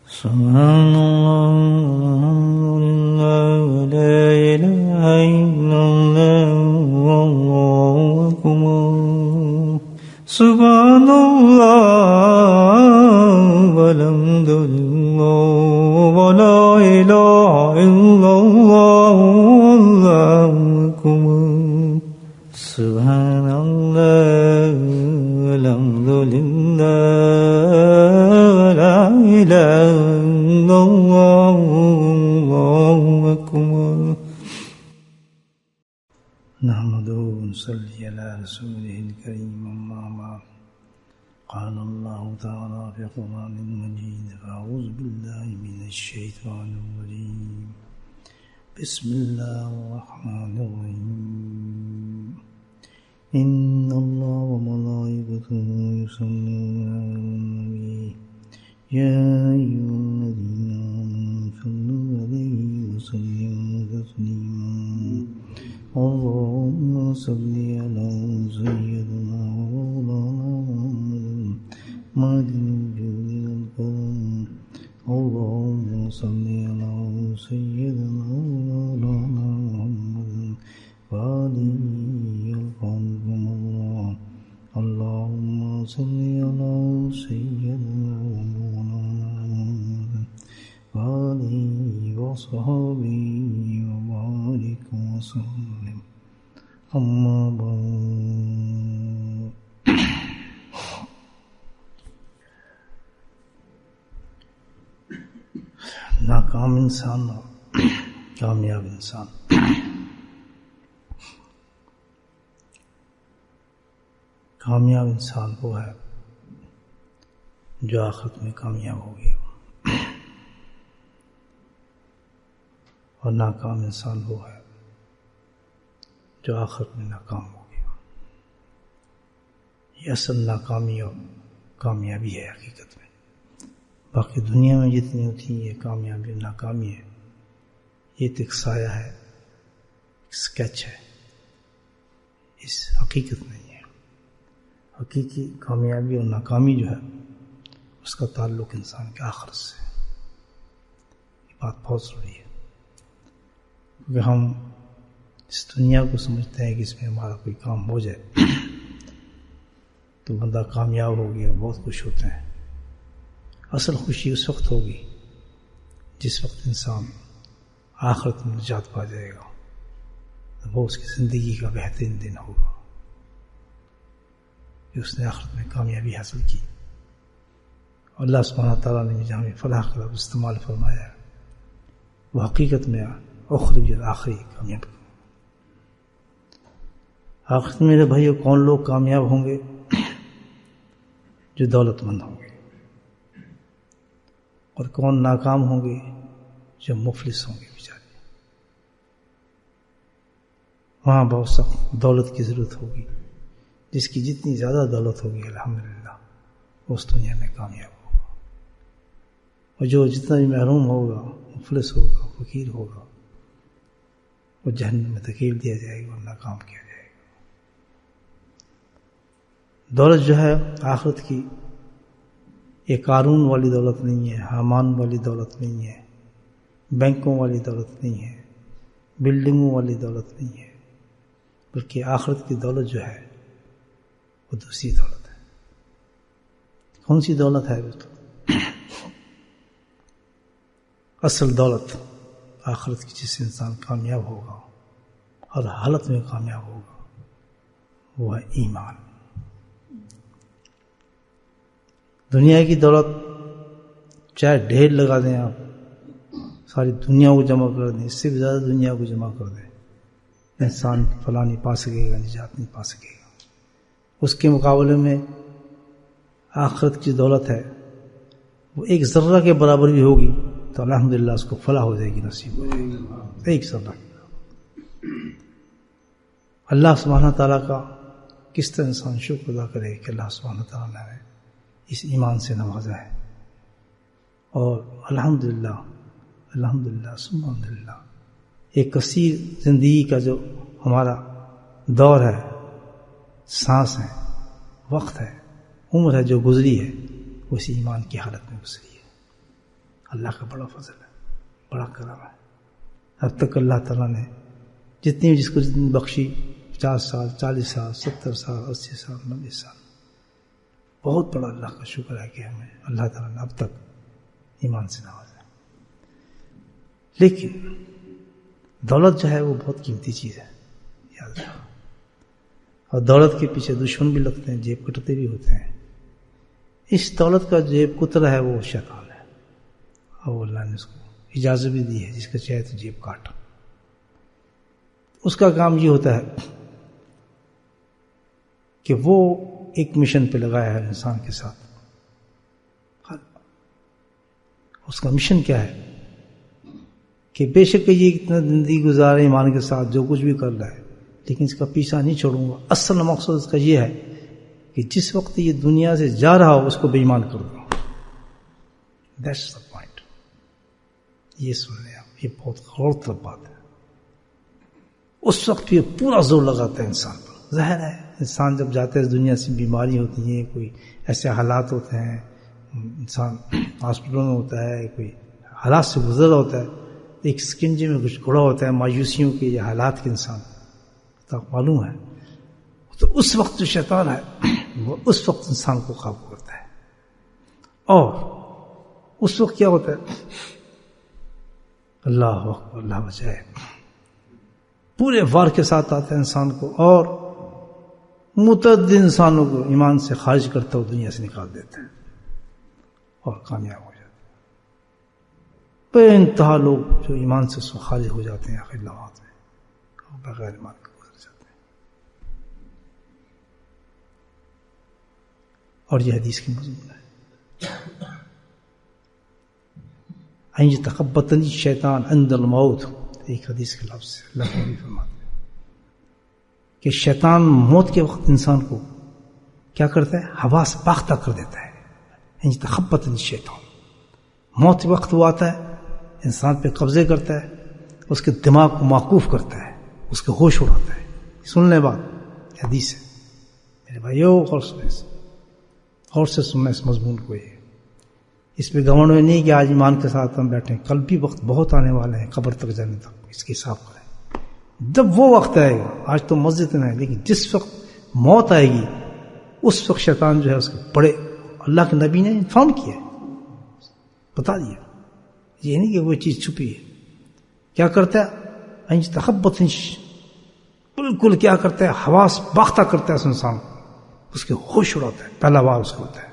سبحان اللہ لا الہ الا اللہ واللہ اکبر سبحان اللہ والحمد للہ ولا الہ الا اللہ واللہ اکبر سبحان اللہ والحمد للہ ولا الہ الا اللہ واللہ اکبر نحمده ونصلي على رسوله الكريم أما بعد قال الله تعالى في القرآن المجيد فأعوذ بالله من الشيطان الرجيم بسم الله الرحمن الرحيم إن الله وملائكته يصلون على النبي يا أيها الذين آمنوا صلوا عليه وسلموا تسليما اللهم صل على سيدنا ومولانا محمد معدن الجود والكرم اللهم صل على سيدنا ومولانا محمد وآله وصحبه الله اللهم صل على سيدنا ومولانا محمد وآله وصحبه وبارك وسلم أما بعد ناکام انسان اور کامیاب انسان کامیاب انسان وہ ہے جو آخرت میں کامیاب ہو گیا اور ناکام انسان وہ ہے جو آخرت میں ناکام ہو گیا. یہ اصل ناکامی اور کامیابی ہے حقیقت میں. باقی دنیا میں جتنی ہوتی ہیں یہ کامیابی اور ناکامی ہے یہ تو ایک سایہ ہے، ایک سکیچ ہے، اس حقیقت نہیں ہے. حقیقی کامیابی اور ناکامی جو ہے اس کا تعلق انسان کے آخرت سے. یہ بات بہت ضروری ہے کیونکہ ہم اس دنیا کو سمجھتے ہیں کہ اس میں ہمارا کوئی کام ہو جائے تو بندہ کامیاب ہو گیا، بہت خوش ہوتے ہیں. اصل خوشی اس وقت ہوگی جس وقت انسان آخرت میں نجات پا جائے گا، وہ اس کی زندگی کا بہترین دن ہوگا کہ اس نے آخرت میں کامیابی حاصل کی. اللہ سبحانہ تعالیٰ نے جہاں فلاح کا لفظ استعمال فرمایا ہے وہ حقیقت میں اخرج الآخری کامیاب. آخرت میں میرے بھائیو کون لوگ کامیاب ہوں گے؟ جو دولت مند ہوں گے. اور کون ناکام ہوں گے؟ جو مفلس ہوں گے بیچارے. وہاں بہت سخت دولت کی ضرورت ہوگی. جس کی جتنی زیادہ دولت ہوگی الحمدللہ اس دنیا میں کامیاب ہوگا، اور جو جتنا بھی محروم ہوگا، مفلس ہوگا، فقیر ہوگا، وہ جہنم میں دھکیل دیا جائے گا اور ناکام کیا جائے گا. دولت جو ہے آخرت کی یہ قارون والی دولت نہیں ہے، حامان والی دولت نہیں ہے، بینکوں والی دولت نہیں ہے، بلڈنگوں والی دولت نہیں ہے، بلکہ آخرت کی دولت جو ہے وہ دوسری دولت ہے. کون سی دولت ہے؟ اصل دولت آخرت کی جس انسان کامیاب ہوگا، ہر حالت میں کامیاب ہوگا، وہ ہے ایمان. دنیا کی دولت چاہے ڈھیر لگا دیں آپ، ساری دنیا کو جمع کر دیں، اس سے بھی زیادہ دنیا کو جمع کر دیں، انسان فلاں نہیں پا سکے گا، نجات نہیں پا سکے گا. اس کے مقابلے میں آخرت کی دولت ہے وہ ایک ذرہ کے برابر بھی ہوگی تو الحمدللہ اس کو فلاح ہو جائے گی، نصیب ہو جائے گی. ایک ذرہ. اللہ سبحانہ تعالیٰ کا کس طرح انسان شکر ادا کرے کہ اللہ سبحانہ تعالیٰ نے اس ایمان سے نوازا ہے. اور الحمدللہ ثم الحمدللہ ایک کثیر زندگی کا جو ہمارا دور ہے، سانس ہے، وقت ہے، عمر ہے جو گزری ہے، وہ اسی ایمان کی حالت میں گزری ہے. اللہ کا بڑا فضل ہے، بڑا کرم ہے. اب تک اللہ تعالیٰ نے جتنی بھی جس کو جتنی بخشی، 50 سال 40 سال 70 سال 80 سال 90 سال، بہت بڑا اللہ کا شکر ہے کہ ہمیں اللہ تعالیٰ نے اب تک ایمان سے نوازا. لیکن دولت جو ہے وہ بہت قیمتی چیز ہے، یاد رکھو. اور دولت کے پیچھے دشمن بھی لگتے ہیں، جیب کٹتے بھی ہوتے ہیں. اس دولت کا جیب کترا ہے وہ شیطان ہے، اور اللہ نے اس کو اجازت بھی دی ہے، جس کا چاہے تو جیب کاٹ. اس کا کام یہ ہوتا ہے کہ وہ ایک مشن پہ لگایا ہے انسان کے ساتھ. اس کا مشن کیا ہے کہ بے شک یہ اتنا زندگی گزارے ایمان کے ساتھ، جو کچھ بھی کر رہا ہے، لیکن اس کا پیچھا نہیں چھوڑوں گا. اصل مقصد اس کا یہ ہے کہ جس وقت یہ دنیا سے جا رہا ہو اس کو بے ایمان کر دوں. That's the point. یہ سن لیں آپ، یہ بہت غور طلب بات ہے. اس وقت یہ پورا زور لگاتا ہے انسان پر. ظاہر ہے انسان جب جاتا ہے اس دنیا سے، بیماری ہوتی ہے، کوئی ایسے حالات ہوتے ہیں، انسان ہاسپٹلوں میں ہوتا ہے، کوئی حالات سے گزر رہا ہوتا ہے، ایک سکنجے میں کچھ گھڑا ہوتا ہے مایوسیوں کے یا حالات کے. انسان تو معلوم ہے، تو اس وقت جو شیطان ہے وہ اس وقت انسان کو قابو کرتا ہے. اور اس وقت کیا ہوتا ہے؟ اللہ اکبر، اللہ بچائے، پورے وار کے ساتھ آتا ہے انسان کو، اور متعدد انسانوں کو ایمان سے خارج کرتا ہوا دنیا سے نکال دیتا ہے اور کامیاب ہو جاتا ہے. بے انتہا لوگ جو ایمان سے خارج ہو جاتے ہیں آخر لمحات میں، اور بغیر ایمان کے گزر جاتے ہیں. اور یہ حدیث کی مضمون ہے. ان یتخبطنی الشیطان عند الموت، ایک حدیث کے لفظ سے اللہ نبی فرماتے ہیں کہ شیطان موت کے وقت انسان کو کیا کرتا ہے؟ حواس باختہ کر دیتا ہے. ان یتخبطنی الشیطان، موت کے وقت وہ آتا ہے، انسان پہ قبضے کرتا ہے، اس کے دماغ کو معکوف کرتا ہے، اس کے ہوش اڑاتا ہے. سن لیں بات، حدیث ہے میرے بھائیو، غور سے سننا اس مضمون کو. یہ اس پہ گھمنڈ میں نہیں کہ آج ایمان کے ساتھ ہم بیٹھیں، کل بھی وقت بہت آنے والے ہیں قبر تک جانے تک. اس کے حساب کریں جب وہ وقت آئے گا. آج تو مسجد میں ہے، لیکن جس وقت موت آئے گی اس وقت شیطان جو ہے اس کے بڑے، اللہ کے نبی نے انفارم کیا، بتا دیا. یہ نہیں کہ وہ چیز چھپی ہے. کیا کرتا ہے؟ تخبط، بالکل کیا کرتا ہے؟ حواس باختہ کرتا ہے اس انسان کو، اس کے ہوش اڑاتا ہے. پہلا بار اس کو ہوتا ہے.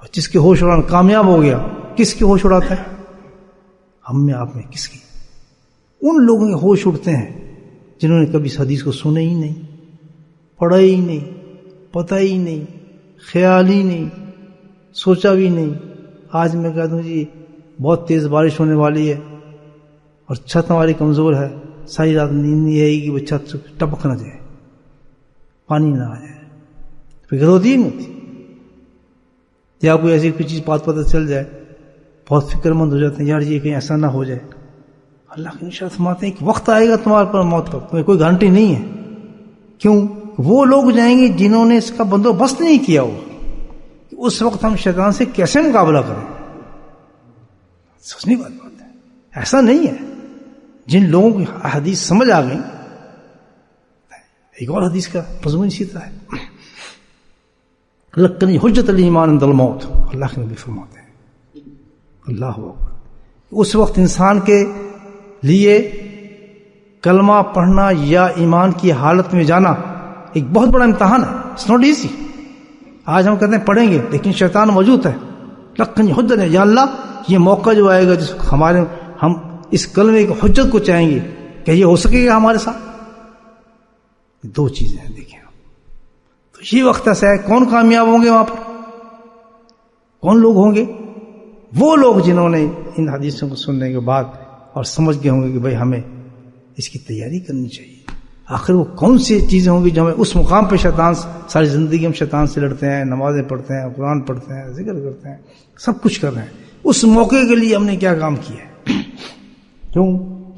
اور جس کے ہوش اڑانا کامیاب ہو گیا، کس کے ہوش اڑاتا ہے؟ ہم میں، آپ میں، کس کی؟ ان لوگوں کے ہوش اڑتے ہیں جنہوں نے کبھی اس حدیث کو سنا ہی نہیں، پڑھا ہی نہیں، پتہ ہی نہیں، خیال ہی نہیں، سوچا بھی نہیں. آج میں کہہ دوں جی بہت تیز بارش ہونے والی ہے اور چھت ہماری کمزور ہے، ساری رات نیند نہیں آئے گی، وہ چھت سے ٹپک نہ جائے، پانی نہ آ جائے، فکر ہوتی نہیں ہوتی. یا کوئی ایسی کوئی چیز بات پتہ چل جائے، بہت فکر مند ہو جاتے ہیں، یار یہ کہیں ایسا نہ ہو جائے. اللہ کے ارشاد فرماتے ہیں کہ وقت آئے گا تمہارے پر موت پر، کوئی گارنٹی نہیں ہے. کیوں؟ وہ لوگ جائیں گے جنہوں نے اس کا بندوبست نہیں کیا ہو. اس وقت ہم شیطان سے کیسے مقابلہ کریں؟ سوچنے والی بات ہے. ایسا نہیں ہے. جن لوگوں کی حدیث سمجھ آ گئی، ایک اور حدیث کا مضمون اسی طرح ہے، لکنی حجت الایمان عند الموت، اللہ کے نبی فرماتے ہیں. اللہ اکبر. اس وقت انسان کے لیے کلمہ پڑھنا یا ایمان کی حالت میں جانا ایک بہت بڑا امتحان ہے. It's not easy. آج ہم کہتے ہیں پڑھیں گے، لیکن شیطان موجود ہے. لکنی حجت ہے، یا اللہ یہ موقع جو آئے گا جس ہم اس کلمے کی حجت کو چاہیں گے، کہ یہ ہو سکے گا ہمارے ساتھ؟ دو چیزیں ہیں، دیکھیں. تو یہ وقت ایسا ہے، کون کامیاب ہوں گے وہاں پر؟ کون لوگ ہوں گے؟ وہ لوگ جنہوں نے ان حدیثوں کو سننے کے بعد اور سمجھ گئے ہوں گے کہ بھائی ہمیں اس کی تیاری کرنی چاہیے. آخر وہ کون سی چیزیں ہوں گی جو ہمیں اس مقام پہ شیطان، ساری زندگی ہم شیطان سے لڑتے ہیں، نمازیں پڑھتے ہیں، قرآن پڑھتے ہیں، ذکر کرتے ہیں، سب کچھ کر رہے ہیں. اس موقع کے لیے ہم نے کیا کام کیا ہے؟ کیوں؟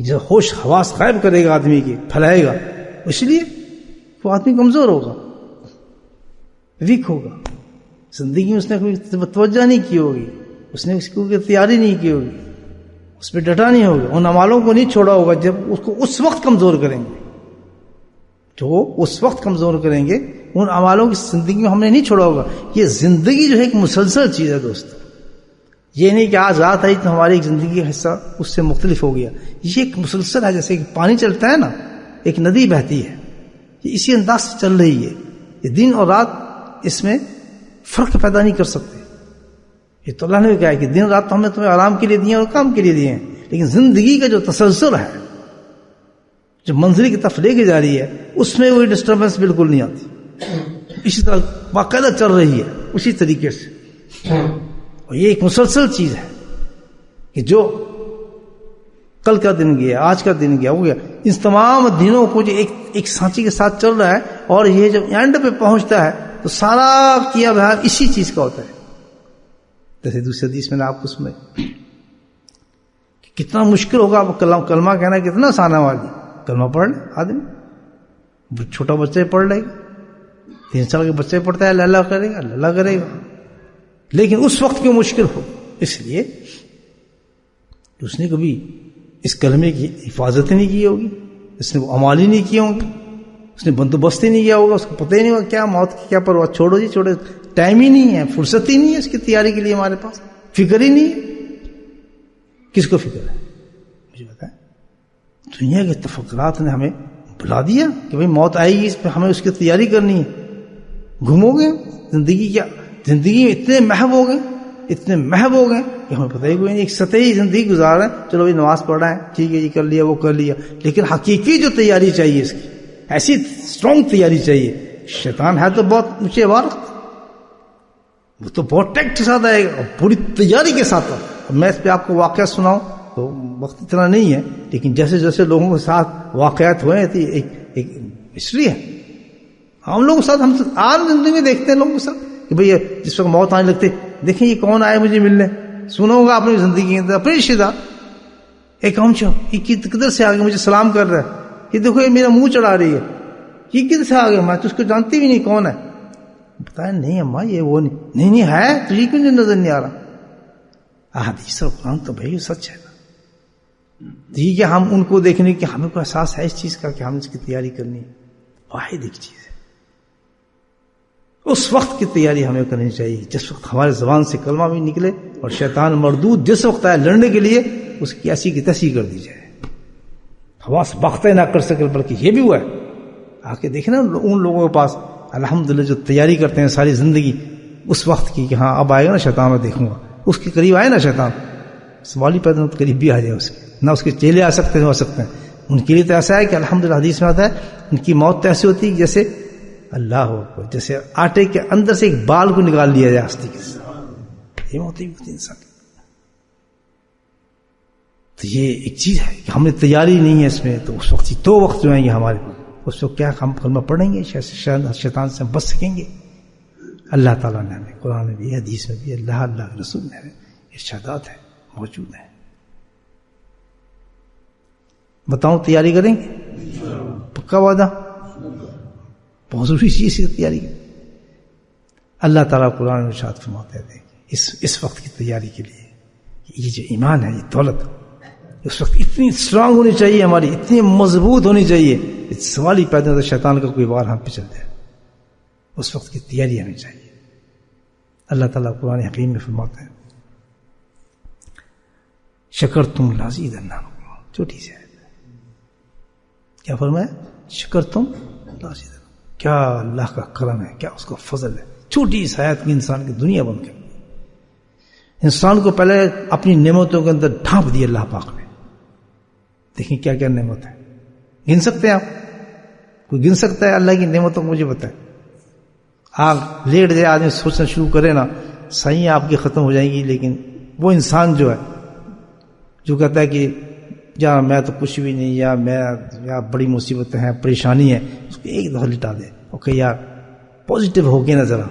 جو ہوش حواس غائب کرے گا آدمی کی، پھیلائے گا، اس لیے وہ آدمی کمزور ہوگا، ویک ہوگا. زندگی میں اس نے کوئی توجہ نہیں کی ہوگی، اس نے اس کی تیاری نہیں کی ہوگی, اس پہ ڈٹا نہیں ہوگا, ان اعمالوں کو نہیں چھوڑا ہوگا جب اس کو اس وقت کمزور کریں گے, جو اس وقت کمزور کریں گے ان اعمالوں کی زندگی میں ہم نے نہیں چھوڑا ہوگا. یہ زندگی جو ہے ایک مسلسل چیز ہے دوست, یہ نہیں کہ آج رات آئی تو ہماری ایک زندگی کا حصہ اس سے مختلف ہو گیا. یہ ایک مسلسل ہے, جیسے کہ پانی چلتا ہے نا, ایک ندی بہتی ہے, یہ اسی انداز سے چل رہی ہے. یہ دن اور رات اس میں فرق پیدا نہیں کر سکتے. یہ تو اللہ نے بھی کہا ہے کہ دن رات تو ہم نے تمہیں آرام کے لیے دیے اور کام کے لیے دیے ہیں, لیکن زندگی کا جو تسلسل ہے, جو منزل کی طرف لے کے جا رہی ہے, اس میں کوئی ڈسٹربنس بالکل نہیں آتی. اسی طرح باقاعدہ چل رہی ہے اسی طریقے سے. اور یہ ایک مسلسل چیز ہے کہ جو کل کا دن گیا, آج کا دن گیا, ہو گیا, اس تمام دنوں کو جو ایک سانچے کے ساتھ چل رہا ہے, اور یہ جب اینڈ پہ پہنچتا ہے تو سارا کیا بہار اسی چیز کا ہوتا ہے. جیسے دوسرے حدیث میں نے آپ کو سنائی, کتنا مشکل ہوگا آپ کلمہ کہنا, کتنا آسان ہے والی. کلمہ پڑھ لے آدمی, چھوٹا بچہ پڑھ لے گا, 3 سال کے بچے پڑھتا ہے اللہ کرے گا, اللہ کرے گا, لیکن اس وقت کیوں مشکل ہو, اس لیے اس نے کبھی اس کلمے کی حفاظت نہیں کی ہوگی, اس نے وہ عمال ہی نہیں کیے ہوں گے, اس نے بندوبست ہی نہیں کیا ہوگا, اس کو پتہ ہی نہیں ہوگا کیا موت کی کیا پرواہ. چھوڑو جی چھوڑو, ٹائم ہی نہیں ہے, فرصت ہی نہیں ہے اس کی تیاری کے لیے ہمارے پاس, فکر ہی نہیں ہے. کس کو فکر ہے مجھے بتائیں. دنیا کے تفکرات نے ہمیں بلا دیا کہ بھئی موت آئے گی, اس پہ ہمیں اس کی تیاری کرنی ہے. گھومو گے زندگی, کیا زندگی میں اتنے محو ہو گئے کہ ہمیں پتہ ہی کوئی نہیں. ایک سطحی زندگی گزار رہے ہیں, چلو بھائی نماز پڑھ رہے ہیں, ٹھیک ہے جی, کر لیا وہ کر لیا, لیکن حقیقی جو تیاری چاہیے اس کی, ایسی اسٹرانگ تیاری چاہیے. شیطان ہے تو بہت اونچے عبارت, وہ تو بہت ٹیکٹ کے ساتھ آئے گا اور پوری تیاری کے ساتھ. میں اس پہ آپ کو واقعہ سناؤں تو وقت اتنا نہیں ہے, لیکن جیسے جیسے لوگوں کے ساتھ واقعات ہوئے تھے, ایک ہسٹری ہے ہم لوگوں کے ساتھ. ہم عام زندگی میں دیکھتے ہیں لوگوں کے ساتھ کہ بھئی جس وقت موت آنے لگتے, دیکھیں یہ کون آئے مجھے ملنے, سنا ہوگا اپنی زندگی کے اندر اپنے رشتے دار, ایک ہم چو یہ کدھر سے آگے مجھے سلام کر رہا ہے, یہ دیکھو یہ میرا منہ چڑھا رہی ہے, یہ کدھر سے آگے, میں تو اس کو جانتی بھی نہیں کون ہے. بتائیں نہیں اماں یہ وہ نہیں ہے, تو یہ کیوں نظر نہیں آ رہا. حدیث اور قرآن تو بھائی سچ ہے نا. ٹھیک ہے, ہم ان کو دیکھنے کی ہمیں کو احساس ہے اس چیز کا کہ ہم اس کی تیاری کرنی ہے. واحد ایک چیز ہے, اس وقت کی تیاری ہمیں کرنی چاہیے جس وقت ہمارے زبان سے کلمہ بھی نکلے, اور شیطان مردود جس وقت آئے لڑنے کے لیے, اس کی ایسی کی تیسی کر دی جائے. حواس باختہ نہ کر سکے, بلکہ یہ بھی ہوا ہے آ کے دیکھنا ان لوگوں کے پاس الحمدللہ جو تیاری کرتے ہیں ساری زندگی اس وقت کی کہ ہاں اب آئے گا نا شیطان, میں دیکھوں گا. اس کے قریب آئے نا شیطان, سوال ہی پیدا تو قریب بھی آ جائے اس کے, نہ اس کے چیلے آ سکتے ہیں, ہو سکتے ہیں. ان کے لیے تو ایسا ہے کہ الحمدللہ حدیث میں آتا ہے ان کی موت تو ایسی ہوتی ہے جیسے اللہ ہو, جیسے آٹے کے اندر سے ایک بال کو نکال لیا جائے ہستی کے ساتھ. یہ موت ہی ہوتی انسان کی. تو یہ ایک چیز ہے کہ ہم نے تیاری نہیں ہے اس میں, تو اس وقت 2 وقت جو ہیں یہ ہمارے اس وقت کیا ہم کلمہ پڑھیں گے, شیطان سے بچ سکیں گے. اللہ تعالیٰ نے ہمیں قرآن میں بھی, حدیث میں بھی, اللہ کے رسول میں ارشادات ہے موجود ہیں. بتاؤں تیاری کریں گے, پکا وعدہ, بہت ضروری چیز ہے تیاری. اللہ تعالیٰ قرآن میں ارشاد فرماتے ہیں اس وقت کی تیاری کے لیے, یہ جو ایمان ہے, یہ دولت اس وقت اتنی اسٹرانگ ہونی چاہیے ہماری, اتنی مضبوط ہونی چاہیے, سوال ہی پیدا ہوتا شیطان کا کوئی وار ہم پہ چل جائے. اس وقت کی تیاری ہمیں چاہیے. اللہ تعالیٰ قرآن حکیم میں فرماتے ہیں شکر تم لازیدنکم, چھوٹی سی آیت ہے, کیا فرمایا, شکر تم لازیدنکم. کیا اللہ کا کرم ہے, کیا اس کا فضل ہے. چھوٹی سی آیت کی انسان کی دنیا بن گئی. انسان کو پہلے اپنی نعمتوں کے اندر ڈھانپ دیا اللہ پاک نے. دیکھیں کیا کیا نعمت ہے, گن سکتے ہیں آپ؟ کوئی گن سکتا ہے اللہ کی نعمتوں کو؟ مجھے بتائیں. آپ لیٹ جائے آدمی سوچنا شروع کرے نا, صحیح آپ کی ختم ہو جائیں گی. لیکن وہ انسان جو ہے جو کہتا ہے کہ یا میں تو کچھ بھی نہیں, یا بڑی مصیبتیں ہیں, پریشانی ہے, اس کو ایک دفعہ لٹا دے. اوکے یار پازیٹیو ہو کے نا ذرا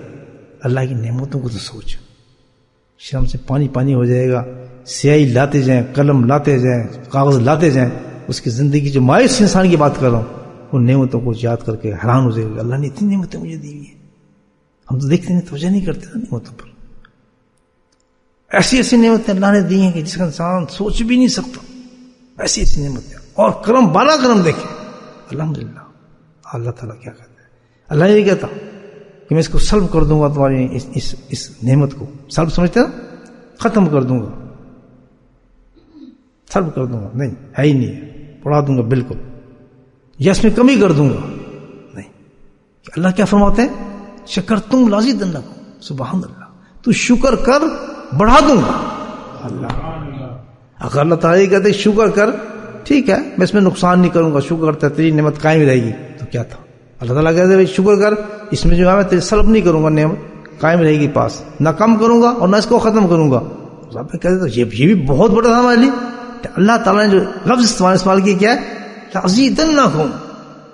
اللہ کی نعمتوں کو تو سوچ. شرم سے پانی ہو جائے گا. سیاہی لاتے جائیں, قلم لاتے جائیں, کاغذ لاتے جائیں. اس کی زندگی جو مایوس انسان کی بات کر رہا ہوں, ان نعمتوں کو یاد کر کے حیران ہو جائے گا. اللہ نے اتنی نعمتیں مجھے دی ہوئی ہیں, ہم تو دیکھتے ہیں, توجہ نہیں کرتے نعمتوں پر. ایسی ایسی نعمتیں اللہ نے دی ہیں کہ جس کا انسان سوچ بھی نہیں سکتا. ایسی ایسی نعمتیں اور کرم بالا کرم دیکھیں. الحمدللہ. اللہ تعالیٰ کیا کہتا ہے؟ اللہ یہ کہتا کہ میں اس کو سلب کر دوں گا تمہاری اس نعمت کو. سلب سمجھتے نا؟ ختم کر دوں گا, سلب کر دوں گا. نہیں ہے ہی نہیں ہے, پڑھا دوں گا بالکل, یا اس میں کمی کر دوں گا. نہیں. اللہ کیا فرماتے ہیں؟ شکر تم لازیدن لکم. سبحان اللہ. تو شکر کر بڑھا دوں گا. اللہ اگر اللہ تعالیٰ کہتے شکر کر, ٹھیک ہے میں اس میں نقصان نہیں کروں گا, شکر کرتا ہے تیری نعمت قائم رہے گی, تو کیا تھا؟ اللہ تعالیٰ کہتے ہیں شکر کر, اس میں جو ہے میں تیری سلب نہیں کروں گا, نعمت قائم رہے گی پاس, نہ کم کروں گا اور نہ اس کو ختم کروں گا. رب کہتے تو یہ بھی بہت بڑا تھا ہمارے لیے. اللہ تعالیٰ نے جو لفظ استعمال کیا کیا ہے؟ لازیدنکم.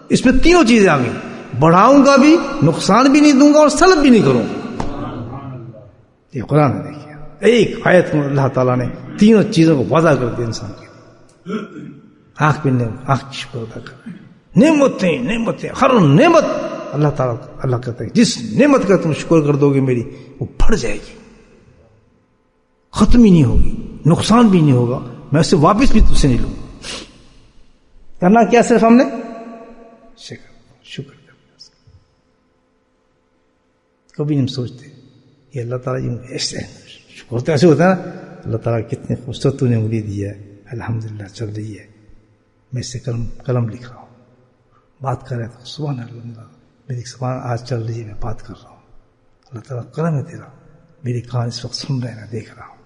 اس میں تینوں چیزیں آ گئی, بڑھاؤں گا بھی, نقصان بھی نہیں دوں گا اور سلب بھی نہیں کروں گا. یہ قرآن ہے. دیکھیے ایک آیت میں اللہ تعالیٰ نے تینوں چیزوں کو وعدہ کر دیا انسان کے لیے. آنکھ پہ آنکھ کی شکر ادا کر, نعمتیں ہر نعمت اللہ تعالیٰ اللہ کہتا ہے جس نعمت کا تم شکر کر دو گے میری, وہ بڑھ جائے گی, ختم ہی نہیں ہوگی, نقصان بھی نہیں ہوگا, میں اسے واپس بھی تم سے نہیں لوں گا. کرنا کیا صرف ہم نے شکر کرنا. کبھی نہیں سوچتے کہ اللہ تعالیٰ جی ایسے شکر تو ایسے ہوتا ہے نا, اللہ تعالیٰ کتنے خوبصورت نے انگلی دی ہے, الحمدللہ چل رہی ہے, میں اس سے قلم لکھ رہا ہوں, بات کر رہا تھا, سبحان اللہ میری زبان آج چل رہی ہے, میں بات کر رہا ہوں, اللہ تعالیٰ قلم ہے تیرا, میری کان اس وقت سن رہے ہیں, میں دیکھ رہا ہوں.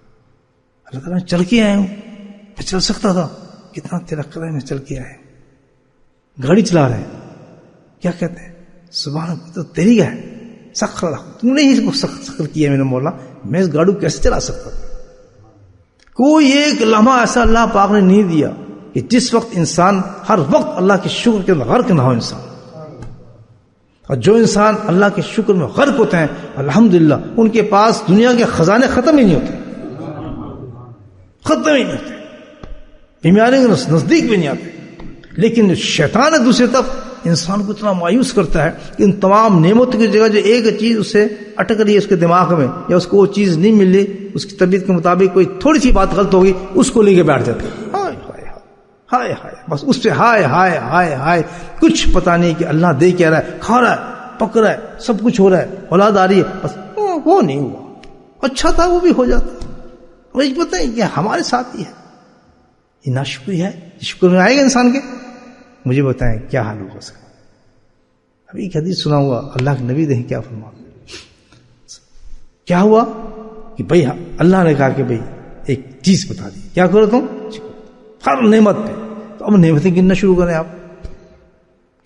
اللہ تعالیٰ میں چل کے آیا ہوں, میں چل سکتا تھا, کتنا تیرا قلم ہے, چل کے آئے. گاڑی چلا رہے ہیں, کیا کہتے ہیں؟ سبحان اللہ, تو تیری ہے, سخر تم نے ہی سخر کیا میرے مولا, میں اس گاڑی کو کیسے چلا سکتا تھا؟ کوئی ایک لمحہ ایسا اللہ پاک نے نہیں دیا کہ جس وقت انسان ہر وقت اللہ کے شکر کے غرق نہ ہو انسان. اور جو انسان اللہ کے شکر میں غرق ہوتے ہیں الحمدللہ, ان کے پاس دنیا کے خزانے ختم ہی نہیں ہوتے, ختم ہی نہیں ہوتے, بیماریوں کے نزدیک بھی نہیں آتے. لیکن شیطان ہے دوسری طرف انسان کو اتنا مایوس کرتا ہے کہ ان تمام نعمتوں کی جگہ جو ایک چیز اسے اٹک رہی ہے اس کے دماغ میں, یا اس کو وہ چیز نہیں مل رہی, اس کی طبیعت کے مطابق کوئی تھوڑی سی بات غلط ہوگی, اس کو لے کے بیٹھ جاتے ہیں. ہائے ہائے ہائے ہائے, بس اس سے ہائے ہائے ہائے ہائے, کچھ پتا نہیں کہ اللہ دے کیا رہا ہے, کھا رہا ہے, پک رہا ہے, سب کچھ ہو رہا ہے, اولاد آ رہی ہے, بس وہ نہیں ہوا, اچھا تھا وہ بھی ہو جاتا. مجھے پتہ ہے کہ ہمارے ساتھ ہی ہے, یہ ناشکری ہے, شکر میں آئے گا انسان کے. مجھے بتائیں کیا حال ہوگا اس کا؟ ابھی ایک حدیث سنا ہوا, اللہ کے نبی دیکھیں کیا فرماتے. کیا ہوا کہ بھائی اللہ نے کہا کہ بھائی ایک چیز بتا دی, کیا کرو تم؟ ہر نعمت پہ. تو اب نعمتیں گننا شروع کریں آپ,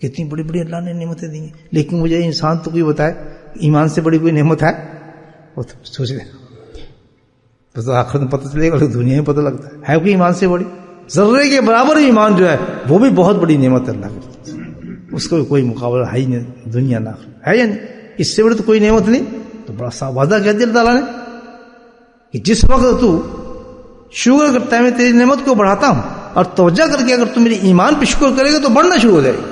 کتنی بڑی بڑی اللہ نے نعمتیں دی ہیں. لیکن مجھے انسان تو کوئی بتائے ایمان سے بڑی کوئی نعمت ہے؟ وہ تو سوچ رہے تو آخر میں پتہ چلے گا, دنیا میں پتہ لگتا ہے کوئی ایمان سے بڑی؟ ذرے کے برابر ایمان جو ہے وہ بھی بہت بڑی نعمت ہے اللہ کی, اس کو کوئی مقابلہ ہے ہی نہیں دنیا نہ ہے, یا نہیں اس سے بڑی تو کوئی نعمت نہیں. تو بڑا سا وعدہ کہہ دیا اللہ تعالیٰ نے کہ جس وقت تو شکر کرتا ہے میں تیری نعمت کو بڑھاتا ہوں, اور توجہ کر کے اگر تو میری ایمان پہ شکر کرے گا تو بڑھنا شروع ہو جائے گا.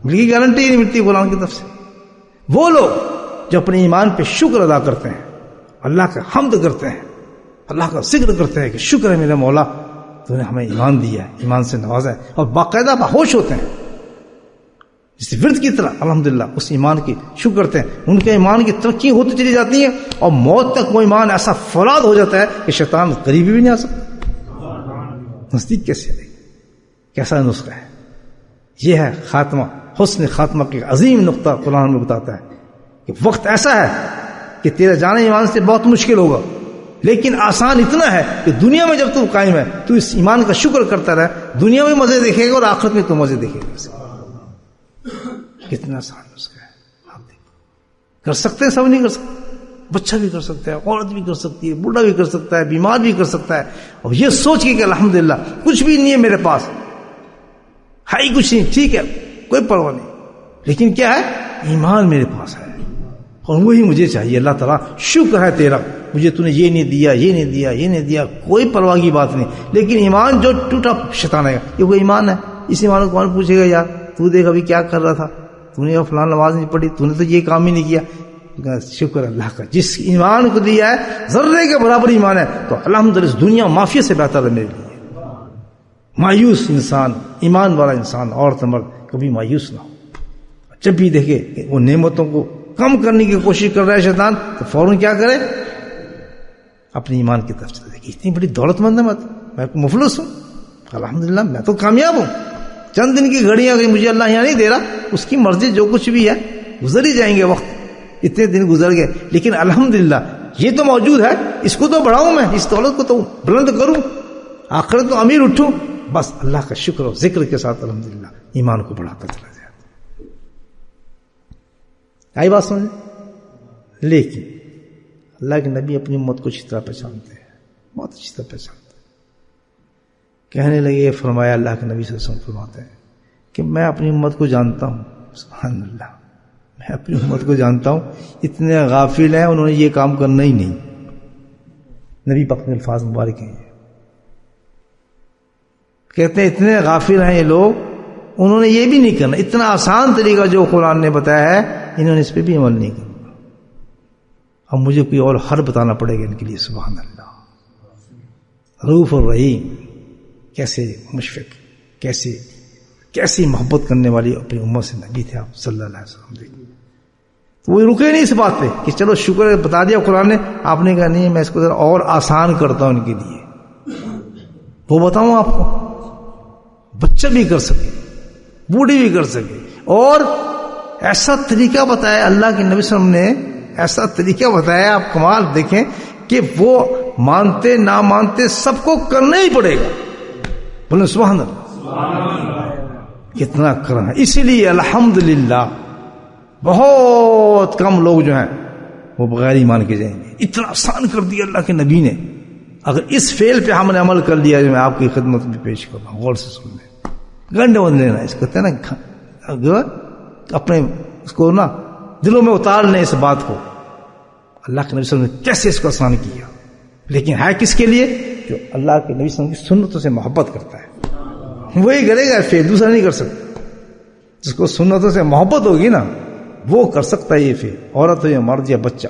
بلکہ گارنٹی ہی نہیں ملتی قرآن کی طرف سے. وہ لوگ جو اپنے ایمان پہ شکر ادا کرتے ہیں, اللہ کا حمد کرتے ہیں, اللہ کا ذکر کرتے ہیں کہ شکر ہے میرے مولا تو نے ہمیں ایمان دیا ہے, ایمان سے نوازا ہے, اور باقاعدہ باہوش ہوتے ہیں جس ورد کی طرح الحمدللہ اس ایمان کی شکر کرتے ہیں, ان کے ایمان کی ترقی ہوتی چلی جاتی ہے, اور موت تک وہ ایمان ایسا فولاد ہو جاتا ہے کہ شیطان قریبی بھی نہیں آ سکتا. نزدیک کیسے آئے گا؟ کیسا نسخہ ہے یہ؟ ہے خاتمہ, حسن خاتمہ کے عظیم نقطہ قرآن میں بتاتا ہے کہ وقت ایسا ہے کہ تیرا جانا ایمان سے بہت مشکل ہوگا, لیکن آسان اتنا ہے کہ دنیا میں جب تو قائم ہے تو اس ایمان کا شکر کرتا رہے, دنیا میں مزے دیکھے گا اور آخرت میں تو مزے دیکھے گا. کتنا آسان نسخہ ہے, آپ دیکھو. کر سکتے ہیں, سب نہیں کر سکتے. بچہ بھی کر سکتا ہے, عورت بھی کر سکتی ہے, بوڑھا بھی کر سکتا ہے, بیمار بھی کر سکتا ہے, اور یہ سوچ کے کہ الحمدللہ کچھ بھی نہیں ہے میرے پاس, ہے ہی کچھ نہیں, ٹھیک ہے کوئی پرواہ نہیں, لیکن کیا ہے ایمان میرے پاس ہے اور وہی مجھے چاہیے. اللہ تعالیٰ شکر ہے تیرا, مجھے تو نے یہ نہیں دیا, یہ نہیں دیا, یہ نہیں دیا, کوئی پرواہ کی بات نہیں. لیکن ایمان جو ٹوٹا شیطان ہے, یہ کوئی ایمان ہے, اس ایمان کو کون پوچھے گا یار تو دیکھ ابھی کیا کر رہا تھا, تو نے فلاں نماز نہیں پڑھی, تو نے تو یہ کام ہی نہیں کیا. شکر اللہ کا، جس ایمان کو دیا ہے ذرے کے برابر ایمان ہے تو الحمدللہ اس دنیا مافیا سے بہتر ہے میرے لیے۔ مایوس انسان، ایمان والا انسان عورت مرد کبھی مایوس نہ ہو، جب بھی دیکھے کہ وہ نعمتوں کو کم کرنے کی کوشش کر رہا ہے شیطان تو فوراً کیا کرے، اپنے ایمان کی طرف سے دیکھے اتنی بڑی دولت مند ہے میں مفلس ہوں، الحمدللہ میں تو کامیاب ہوں، چند دن کی گھڑیاں اگر مجھے اللہ یہاں نہیں دے رہا، اس کی مرضی جو کچھ بھی ہے گزر ہی جائیں گے، وقت اتنے دن گزر گئے، لیکن الحمدللہ یہ تو موجود ہے، اس کو تو بڑھاؤں، میں اس دولت کو تو بلند کروں، آخرت تو امیر اٹھوں، بس اللہ کا شکر اور ذکر کے ساتھ الحمدللہ ایمان کو بڑھاتا چلا جائے۔ آئی بات سمجھے؟ لیکن اللہ کے نبی اپنی امت کو اچھی طرح پہچانتے ہیں، بہت اچھی طرح پہچانتے ہیں۔ کہنے لگے، فرمایا اللہ کے نبی صلی اللہ علیہ وسلم فرماتے ہیں کہ میں اپنی امت کو جانتا ہوں، سبحان اللہ، میں اپنی امت کو جانتا ہوں، اتنے غافل ہیں انہوں نے یہ کام کرنا ہی نہیں۔ نبی پاک کے الفاظ مبارک ہیں، کہتے ہیں اتنے غافل ہیں یہ لوگ، انہوں نے یہ بھی نہیں کرنا، اتنا آسان طریقہ جو قرآن نے بتایا ہے انہوں نے اس پہ بھی عمل نہیں کرنا، اب مجھے کوئی اور حل بتانا پڑے گا ان کے لیے۔ سبحان اللہ، رؤوف الرحیم، کیسے مشفق، کیسی محبت کرنے والی اپنی امت سے نبی تھے آپ صلی اللہ علیہ وسلم۔ تو وہ رکے نہیں اس بات پہ کہ چلو شکر ہے بتا دیا قرآن نے، آپ نے کہا نہیں میں اس کو ذرا اور آسان کرتا ہوں ان کے لیے، وہ بتاؤں آپ کو، بچہ بھی کر سکے، بوڑھی بھی کر سکے، اور ایسا طریقہ بتایا اللہ کے نبی صلی اللہ علیہ وسلم نے، ایسا طریقہ بتایا، آپ کمال دیکھیں کہ وہ مانتے نہ مانتے سب کو کرنا ہی پڑے گا، بولے سبحان اللہ، کتنا کرنا ہے۔ اسی لیے الحمدللہ بہت کم لوگ جو ہیں وہ بغیر ایمان کے جائیں گے، اتنا آسان کر دیا اللہ کے نبی نے۔ اگر اس فعل پہ ہم نے عمل کر لیا جو میں آپ کی خدمت میں پیش کر رہا ہوں، غور سے سن لیں، گنڈ بند لینا، اس کہتے ہیں نا اپنے اس کو نا دلوں میں اتار لیں اس بات کو، اللہ کے نبی صلی اللہ علیہ وسلم نے کیسے اس کو آسان کیا، لیکن ہے کس کے لیے؟ جو اللہ کے نبی صلی اللہ علیہ وسلم کی سنتوں سے محبت کرتا ہے، وہی کرے گا، فعل دوسرا نہیں کر سکتا۔ جس کو سنتوں سے محبت ہوگی نا وہ کر سکتا ہے یہ فعل، عورت ہو یا مرد یا بچہ،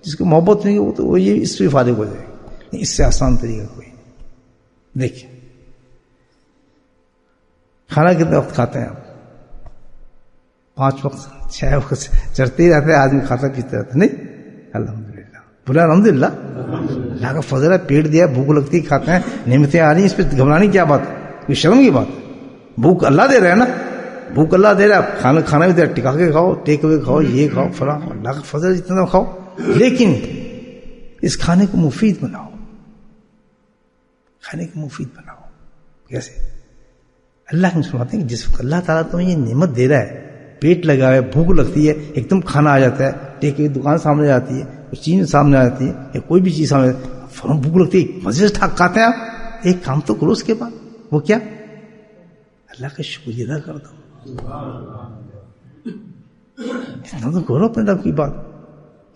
جس کو محبت نہیں وہ تو وہ یہ اس سے فارغ ہو جائے گا، اس سے آسان طریقہ کوئی نہیں۔ دیکھیں کھانا کتنے وقت کھاتے ہیں آپ؟ 5 وقت 6 وقت چڑھتے ہی رہتے ہیں، آدمی کھاتا پیتا رہتا ہے، نہیں؟ الحمدللہ، بولا الحمدللہ، اللہ کا فضل ہے، پیٹ دیا، بھوک لگتی ہے، کھاتے ہیں، نعمتیں آ رہی ہیں، اس پہ گھبرانے کی کیا بات ہے؟ کوئی شرم کی بات ہے؟ بھوک اللہ دے رہا ہے نا، بھوک اللہ دے رہا ہے، کھانا بھی دے رہا، ٹکا کے کھاؤ، ٹیک اوے کھاؤ، یہ کھاؤ فلاں، اللہ کا فضل جتنا کھاؤ، لیکن اس کھانے کو مفید بناؤ، کھانے کو مفید بناؤ۔ کیسے؟ اللہ کے سناتے ہیں کہ جس وقت اللہ تعالیٰ تمہیں یہ نعمت دے رہا ہے، پیٹ لگا ہے، بھوک لگتی ہے، ایک دم کھانا آ جاتا ہے، ٹیک اوے دکان سامنے آتی ہے، کچھ چیز سامنے آ جاتی ہے، یا کوئی بھی چیز سامنے آتی ہے، فوراً بھوک لگتی ہے، مزے سے کھاتے ہیں آپ، ایک کام تو کرو اس کے بعد، وہ کیا؟ اللہ کا شکریہ ادا کر دو، اتنا تو کرو اپنے رب کی بات۔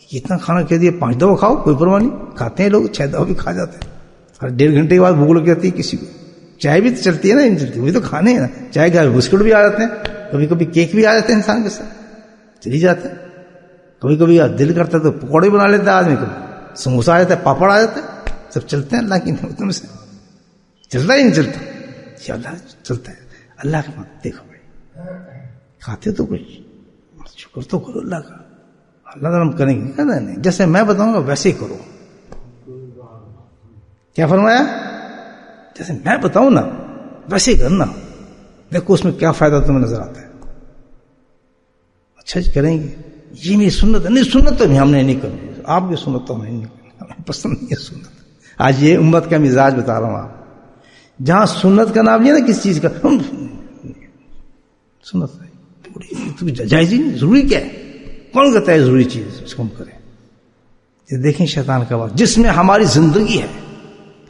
کتنا کھانا کہہ دیا، 5 دفعہ کھاؤ، کوئی پرواہ نہیں، کھاتے ہیں لوگ، 6 دفعہ بھی کھا جاتے ہیں، ہر 1.5 گھنٹے کے بعد بھوک لگ جاتی ہے کسی کو، چائے بھی تو چلتی ہے نا، نہیں چلتی، وہی تو کھانے ہیں نا، چائے کے بسکٹ بھی آ جاتے ہیں، کبھی کبھی کیک بھی آ جاتے ہیں انسان کے ساتھ، چلی جاتے ہیں، کبھی کبھی دل کرتا ہے تو پکوڑے بنا لیتا ہے آدمی، کبھی سموسہ آ جاتا ہے، پاپڑ آ جاتا ہے، سب چلتے ہیں اللہ کی نعمتوں میں سے، چلتا ہی نہیں چلتا، یہ اللہ چلتا ہے، اللہ کے مت دیکھو بھائی، کھاتے تو کچھ شکر تو کرو اللہ کا، اللہ تعالیٰ ہم کریں گے، کہنا نہیں، جیسے میں بتاؤں گا ویسے ہی کرو۔ کیا فرمایا؟ جیسے میں بتاؤں نا ویسے ہی کرنا، دیکھو اس میں کیا فائدہ تمہیں نظر آتا ہے۔ اچھا جی کریں گے، یہ میری سنت ہے، نہیں سنت تو ہم نے نہیں کرنی، آپ کی سنت تو ہمیں نہیں کرنی، ہمیں پسند نہیں ہے سنت۔ آج یہ امت کا مزاج بتا رہا ہوں آپ، جہاں سنت کا نام نہیں ہے نا کس چیز کا، سنت جائز ہی نہیں، ضروری کیا ہے؟ کون کہتا ہے ضروری چیز اس کو ہم کریں؟ یہ دیکھیں شیطان کا وقت، جس میں ہماری زندگی ہے،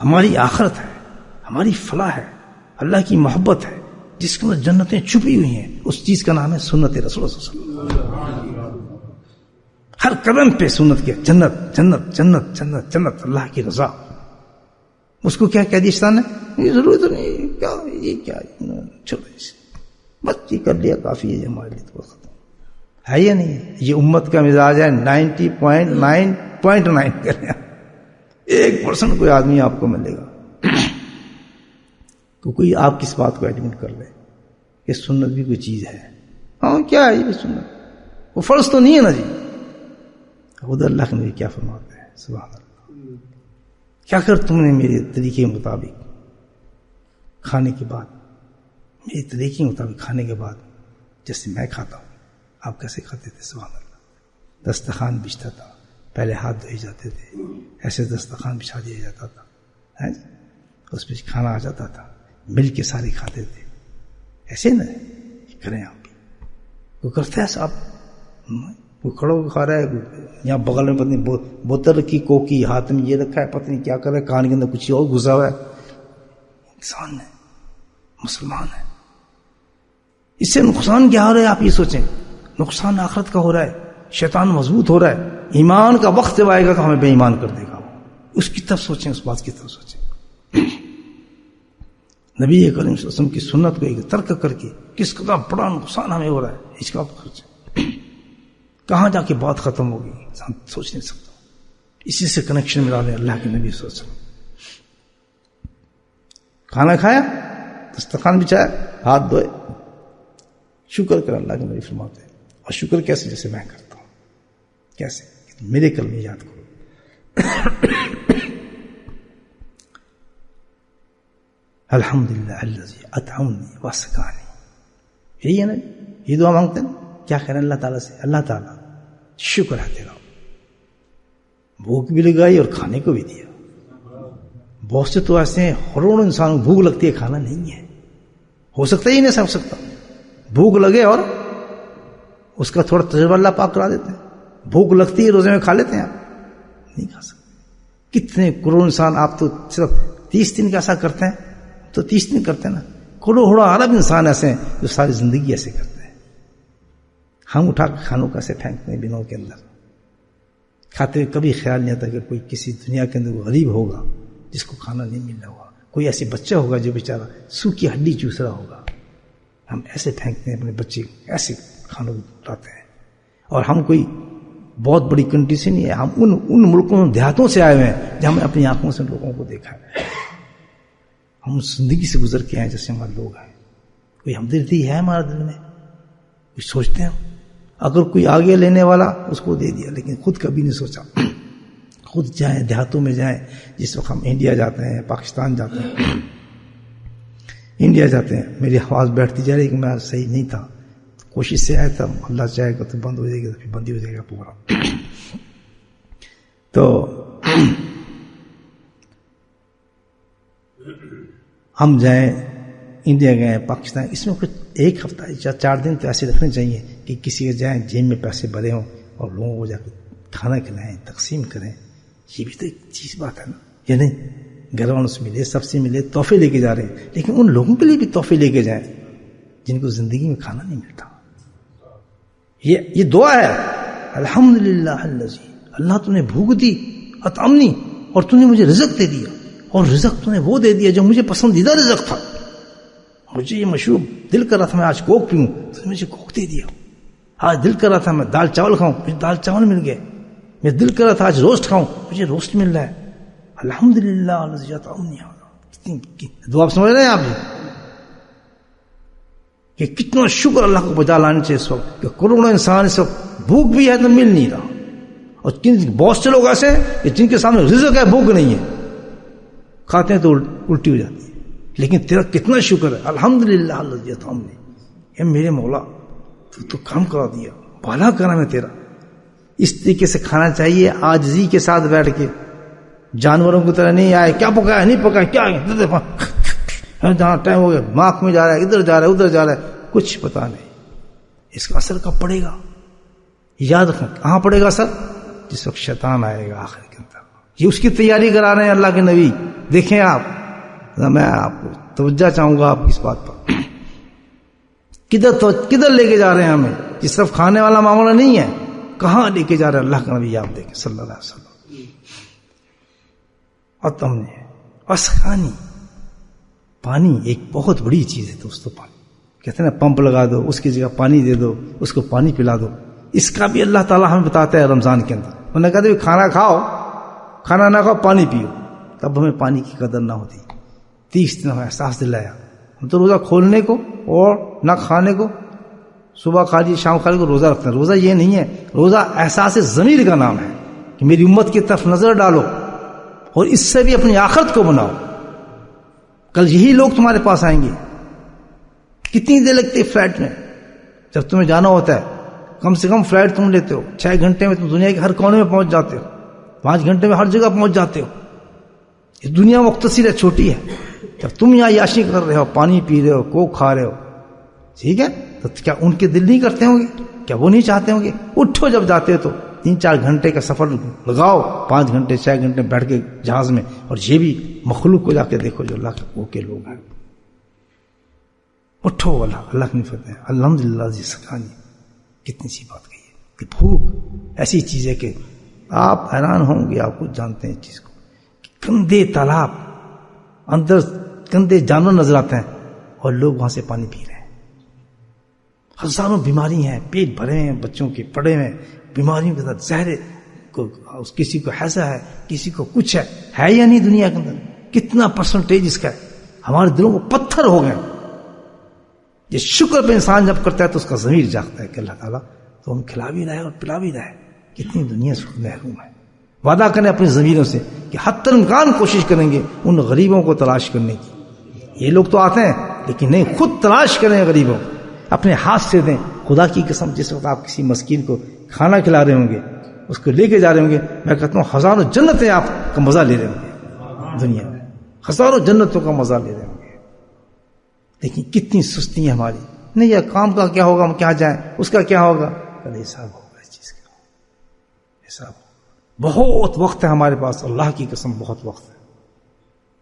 ہماری آخرت ہے، ہماری فلاح ہے، اللہ کی محبت ہے، جس کے اندر جنتیں چھپی ہوئی ہیں، اس چیز کا نام ہے سنت رسول صلی اللہ علیہ وسلم۔ ہر قدم پہ سنت کیا، جنت جنت جنت جنت جنت، اللہ کی رضا۔ اس کو کیا کہہ دیا شیطان نے؟ یہ ضروری تو نہیں، کیا یہ کیا، چھوڑو بس یہ کر لیا کافی ہے ہمارے لیے، تو ختم۔ ہے یا نہیں؟ یہ امت کا مزاج ہے 90.9.9 کریں 1% کوئی آدمی آپ کو ملے گا تو کوئی آپ کس بات کو ایڈمٹ کر لے کہ سنت بھی کوئی چیز ہے. ہاں کیا ہے یہ سنت؟ وہ فرض تو نہیں ہے نا جی. ادھر اللہ کے نبی کیا فرماتے ہیں سبحان اللہ. کیا کر تم نے میرے طریقے کے مطابق کھانے کے بعد، میرے طریقے کے مطابق کھانے کے بعد جیسے میں کھاتا ہوں آپ کیسے کھاتے تھے؟ سبحان اللہ. دسترخوان بچھتا تھا، پہلے ہاتھ دھوئے جاتے تھے، ایسے دسترخوان بچھا دیا جاتا تھا، اس پہ کھانا آ جاتا تھا، مل کے سارے کھاتے تھے. ایسے نا کریں آپ بھی. وہ کرتے ہیں صاحب، کوئی کھڑا ہو کھا رہا ہے، یہاں بغل میں پتنی بوتل رکھی کوکی، ہاتھ میں یہ رکھا ہے، پتہ نہیں کیا کر رہا ہے، کان کے اندر کچھ اور گھسا ہوا ہے. انسان ہے، مسلمان ہے. اس سے نقصان کیا ہو رہا ہے آپ یہ سوچیں. نقصان آخرت کا ہو رہا ہے، شیطان مضبوط ہو رہا ہے. ایمان کا وقت جب آئے گا تو ہمیں بے ایمان کر دے گا. اس کی طرف سوچیں، اس بات کی طرف سوچیں. نبی کریم صلی اللہ علیہ وسلم کی سنت کو ایک ترک کر کے کس قدر بڑا نقصان ہمیں ہو رہا ہے، اس کا سوچیں. کہاں جا کے بات ختم ہوگی انسان سوچ نہیں سکتا. اسی سے کنیکشن ملا دیں اللہ کے نبی صلی اللہ علیہ وسلم. کھانا کھایا، دسترخوان بچھایا، ہاتھ دھوئے، شکر کر. اللہ کے نبی فرماتے ہیں. اور شکر کیسے؟ جیسے میں کرتا ہوں. کیسے؟ میرے کلمے یاد کرو. الحمدللہ الذی اطعمنی وسقانی. یہی ہے نا، یہ دعا مانگتے ہیں. کیا کہہ رہے ہیں اللہ تعالیٰ سے؟ اللہ تعالیٰ شکر ہے تیرا، بھوک بھی لگائی اور کھانے کو بھی دیا. بہت سے تو ایسے ہیں کروڑوں انسانوں کو بھوک لگتی ہے، کھانا نہیں ہے. ہو سکتا ہی نہیں سب سکتا. بھوک لگے اور اس کا تھوڑا تجربہ اللہ پاک کرا دیتے ہیں. بھوک لگتی ہے روزے میں کھا لیتے ہیں آپ؟ نہیں کھا سکتے. کتنے کروڑ انسان، آپ تو صرف 30 دن کا ایسا کرتے ہیں تو 30 دن کرتے ہیں نا. کروڑ ارب انسان ایسے ہیں جو ساری زندگی ایسے کرتے ہیں. ہم اٹھا کے کھانوں کا ایسے پھینکتے ہیں بینوں کے اندر. کھاتے ہوئے کبھی خیال نہیں آتا کہ کوئی کسی دنیا کے اندر غریب ہوگا جس کو کھانا نہیں مل رہا ہوگا، کوئی ایسے بچہ ہوگا جو بیچارہ سوکھی ہڈی چوس رہا ہوگا. ہم ایسے پھینکتے ہیں اپنے بچے، ایسے کھانوں کو اٹھاتے ہیں. اور ہم کوئی بہت بڑی کنٹری سے نہیں ہے، ہم ان ملکوں دیہاتوں سے آئے ہوئے ہیں جہاں ہم نے اپنی آنکھوں سے لوگوں کو دیکھا ہے. ہم زندگی سے گزر کے آئے جیسے ہمارے لوگ ہیں. کوئی ہمدردی ہے ہمارے دل میں؟ کچھ سوچتے ہیں؟ اگر کوئی آگے لینے والا اس کو دے دیا، لیکن خود کبھی نہیں سوچا. خود جائیں، دیہاتوں میں جائیں. جس وقت ہم انڈیا جاتے ہیں، پاکستان جاتے ہیں، انڈیا جاتے ہیں، میری آواز بیٹھتی جا رہی کہ میں صحیح نہیں تھا، کوشش سے آیا تھا. اللہ چاہے گا تو بند ہو جائے گا، تو پھر بند ہی ہو جائے گا پورا. تو ہم جائیں، انڈیا گئے، پاکستان، اس میں کچھ 1 ہفتہ 4 دن تو ایسے رکھنے چاہیے کہ کسی کے جائیں جیب میں پیسے بھرے ہوں اور لوگوں کو جا کے کھانا کھلائیں، تقسیم کریں. یہ بھی تو ایک چیز بات ہے نا. یہ نہیں گھر والوں سے ملے، سب سے ملے، تحفے لے کے جا رہے ہیں، لیکن ان لوگوں کے لیے بھی تحفے لے کے جائیں جن کو زندگی میں کھانا نہیں ملتا. یہ دعا ہے. الحمدللہ الذی، اللہ تو نے بھوک دی، اطعمنی، اور تو نے مجھے رزق دے دیا. اور رزق تو نے وہ دے دیا جو مجھے پسندیدہ رزق تھا. مجھے یہ مشروب دل کر رہا تھا میں آج کوک پیوں، تو نے مجھے کوک دے دیا. آج دل کر رہا تھا میں دال چاول کھاؤں، مجھے دال چاول مل گئے. میں دل کر رہا تھا آج روسٹ کھاؤں، مجھے روسٹ مل رہا ہے. الحمدللہ الذی اطعمنی. کتنی دعا سمجھ رہے ہیں آپ کہ کتنا شکر اللہ کو بجا لانا چاہیے اس وقت کہ کروڑوں انسان اس وقت بھوک بھی ہے تو مل نہیں رہا. اور بہت سے لوگ ایسے کہ جن کے سامنے رزق ہے، بھوک نہیں ہے، کھاتے ہیں تو الٹی ہو جاتی ہے. لیکن تیرا کتنا شکر ہے. الحمدللہ الذی اطعمنی. اے میرے مولا، تو کام کرا دیا، بھلا کرم ہے تیرا. اس طریقے سے کھانا چاہیے، عاجزی کے ساتھ بیٹھ کے. جانوروں کی طرح نہیں آئے کیا پکایا نہیں پکایا، کیا جہاں ٹائم ہو گیا ناک میں جا رہا ہے، ادھر جا رہا ہے ادھر جا رہا ہے، کچھ پتا نہیں. اس کا اثر کب پڑے گا؟ یاد رکھنا کہاں پڑے گا اثر؟ جس وقت شیطان آئے گا آخر کے اندر. یہ اس کی تیاری کرا رہے ہیں اللہ کے نبی. دیکھیں آپ، میں آپ کو توجہ چاہوں گا آپ کی اس بات پر. کدھر لے کے جا رہے ہیں ہمیں؟ یہ صرف کھانے والا معاملہ نہیں ہے. کہاں لے کے جا رہے ہیں اللہ کا نبی آپ دیکھیں صلی اللہ علیہ وسلم. اور تم نے اسقانی، پانی ایک بہت بڑی چیز ہے دوستو. پانی کہتے ہیں نا پمپ لگا دو، اس کی جگہ پانی دے دو، اس کو پانی پلا دو. اس کا بھی اللہ تعالیٰ ہمیں بتاتا ہے رمضان کے اندر. انہوں نے کہا کھانا کھاؤ، کھانا نہ کھاؤ، پانی پیو. تب ہمیں پانی کی قدر نہ ہوتی. 30 دن ہمیں احساس دلایا. ہم تو روزہ کھولنے کو اور نہ کھانے کو، صبح کھا لیے شام کھا لیے کو روزہ رکھتے ہیں. روزہ یہ نہیں ہے، روزہ احساس ضمیر کا نام ہے کہ میری امت کی طرف نظر ڈالو اور اس سے بھی اپنی آخرت کو بناؤ. کل یہی لوگ تمہارے پاس آئیں گے. کتنی دیر لگتی ہے فلائٹ میں؟ جب تمہیں جانا ہوتا ہے کم سے کم فلائٹ تم لیتے ہو 6 گھنٹے میں تم دنیا کے ہر کونے میں پہنچ جاتے ہو، 5 گھنٹے میں ہر جگہ پہنچ جاتے ہو. یہ دنیا مختصر ہے، چھوٹی ہے. جب تم یہاں عیاشی کر رہے ہو، پانی پی رہے ہو، کوک کھا رہے ہو، ٹھیک ہے، تو کیا ان کے دل نہیں کرتے ہوں گے؟ کیا وہ نہیں چاہتے ہوں گے؟ اٹھو جب جاتے ہو تو 3-4 گھنٹے کا سفر لگاؤ، 5 گھنٹے 6 گھنٹے بیٹھ کے جہاز میں، اور یہ بھی مخلوق کو جا کے دیکھو جو اللہ کے لوگ ہیں. اٹھو، اللہ کی نفرت ہے. الحمدللہ جی سکھانی کتنی سی بات کہی ہے کہ بھوک ایسی چیز ہے کہ آپ حیران ہوں گے. آپ خود جانتے ہیں اس چیز کو. گندے تالاب، اندر گندے جانور نظر آتے ہیں اور لوگ وہاں سے پانی پی رہے ہیں. ہزاروں بیماری ہیں، پیٹ بھرے ہیں، بچوں کے پڑے ہیں بیماریوں کے ساتھ. زہر کو کسی کو ایسا ہے، کسی کو کچھ ہے یا نہیں دنیا کے اندر؟ کتنا پرسنٹیج اس کا ہے؟ ہمارے دلوں کو پتھر ہو گئے. یہ شکر پہ انسان جب کرتا ہے تو اس کا ضمیر جاگتا ہے کہ اللہ تعالیٰ تو ہم کھلا بھی رہا ہے اور پلا بھی رہا ہے. کتنی دنیا سے محروم ہے. وعدہ کریں اپنی ضمیروں سے کہ حتی الامکان کوشش کریں گے ان غریبوں کو تلاش کرنے کی. یہ لوگ تو آتے ہیں لیکن نہیں، خود تلاش کریں غریبوں، اپنے ہاتھ سے دیں. خدا کی قسم جس وقت آپ کسی مسکین کو کھانا کھلا رہے ہوں گے، اس کو لے کے جا رہے ہوں گے، میں کہتا ہوں ہزاروں جنتیں آپ کا مزہ لے رہے ہوں گے. دنیا میں ہزاروں جنتوں کا مزہ لے رہے ہوں گے. لیکن کتنی سستی ہے ہماری. نہیں، یہ کام کا کیا ہوگا، ہم کیا جائیں، اس کا کیا ہوگا، کل حساب ہوگا. اس چیز کا حساب ہوگا. بہت وقت ہے ہمارے پاس، اللہ کی قسم بہت وقت ہے.